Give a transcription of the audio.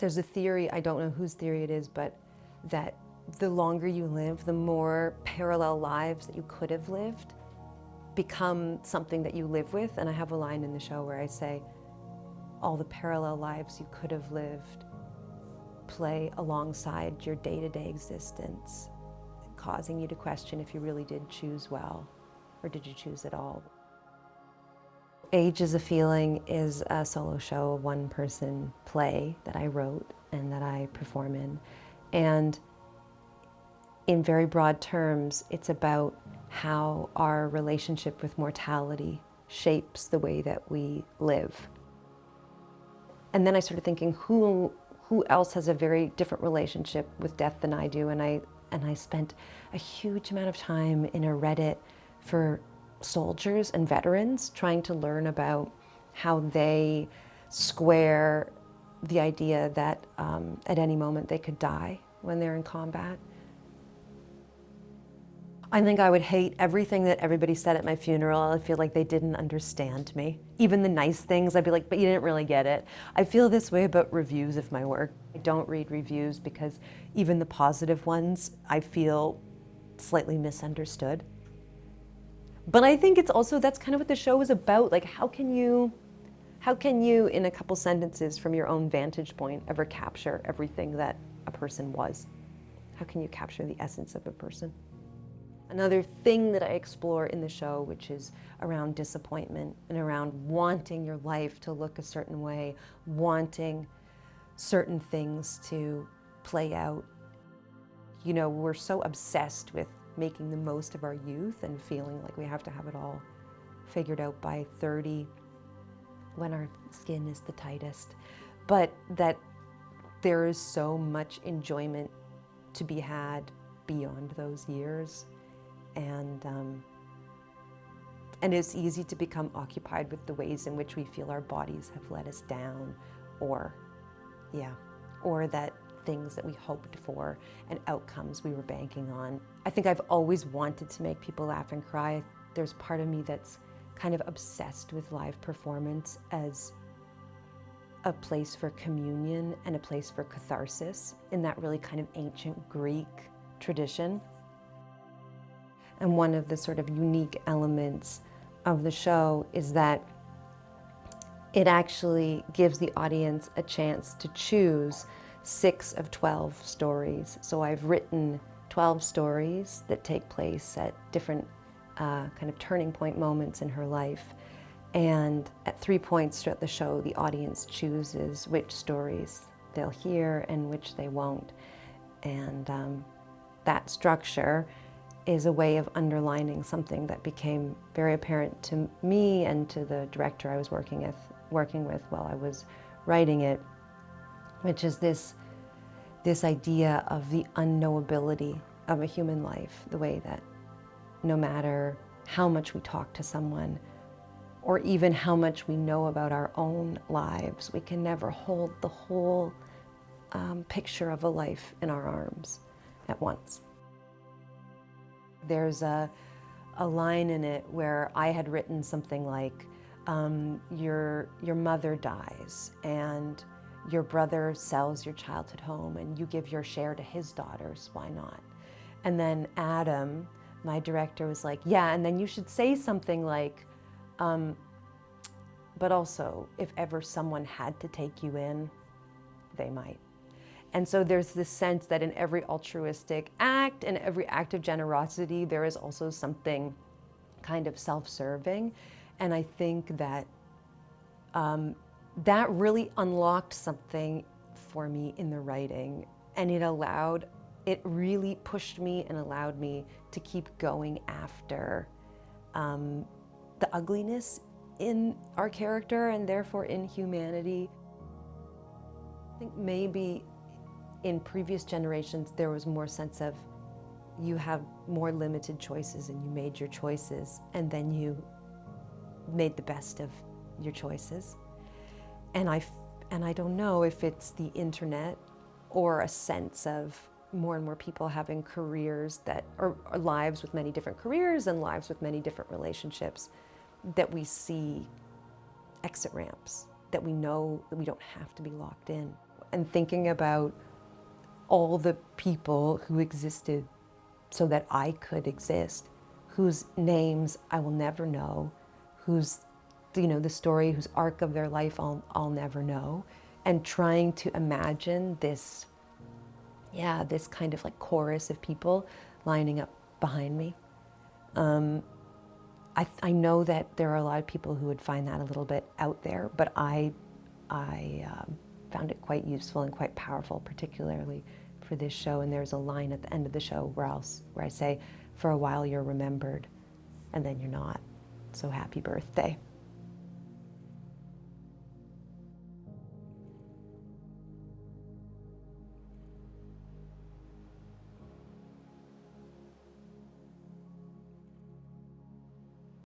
There's a theory, I don't know whose theory it is, but that the longer you live, the more parallel lives that you could have lived become something that you live with. And I have a line in the show where I say, all the parallel lives you could have lived play alongside your day-to-day existence, causing you to question if you really did choose well, or did you choose at all? Age is a Feeling is a solo show, a one-person play that I wrote and that I perform in. And in very broad terms, it's about how our relationship with mortality shapes the way that we live. And then I started thinking, who else has a very different relationship with death than I do? And I spent a huge amount of time in a Reddit for soldiers and veterans, trying to learn about how they square the idea that at any moment they could die when they're in combat. I think I would hate everything that everybody said at my funeral. I feel like they didn't understand me. Even the nice things, I'd be like, but you didn't really get it. I feel this way about reviews of my work. I don't read reviews because even the positive ones, I feel slightly misunderstood. But I think it's also, that's kind of what the show is about. Like, how can you, in a couple sentences from your own vantage point, ever capture everything that a person was? How can you capture the essence of a person? Another thing that I explore in the show, which is around disappointment and around wanting your life to look a certain way, wanting certain things to play out. You know, we're so obsessed with making the most of our youth and feeling like we have to have it all figured out by 30 when our skin is the tightest. But that there is so much enjoyment to be had beyond those years. And it's easy to become occupied with the ways in which we feel our bodies have let us down, or that things that we hoped for and outcomes we were banking on. I think I've always wanted to make people laugh and cry. There's part of me that's kind of obsessed with live performance as a place for communion and a place for catharsis in that really kind of ancient Greek tradition. And one of the sort of unique elements of the show is that it actually gives the audience a chance to choose 6 of 12 stories. So I've written 12 stories that take place at different kind of turning point moments in her life. And at 3 points throughout the show, the audience chooses which stories they'll hear and which they won't. And that structure is a way of underlining something that became very apparent to me and to the director I was working with while I was writing it, which is this idea of the unknowability of a human life, the way that no matter how much we talk to someone, or even how much we know about our own lives, we can never hold the whole picture of a life in our arms at once. There's a line in it where I had written something like, your mother dies and your brother sells your childhood home and you give your share to his daughters, why not? And then Adam, my director, was like, yeah, and then you should say something like, but also, if ever someone had to take you in, they might. And so there's this sense that in every altruistic act and every act of generosity, there is also something kind of self-serving. And I think that that really unlocked something for me in the writing. And it really pushed me and allowed me to keep going after the ugliness in our character and therefore in humanity. I think maybe in previous generations, there was more sense of you have more limited choices and you made your choices and then you made the best of your choices. And I don't know if it's the internet or a sense of more and more people having careers or lives with many different careers and lives with many different relationships, that we see exit ramps, that we know that we don't have to be locked in. and thinking about all the people who existed so that I could exist, whose names I will never know, whose, the story, whose arc of their life I'll never know, and trying to imagine this, this kind of like chorus of people lining up behind me. I know that there are a lot of people who would find that a little bit out there, but I found it quite useful and quite powerful, particularly for this show. And there's a line at the end of the show where I say, "For a while you're remembered, and then you're not. So happy birthday."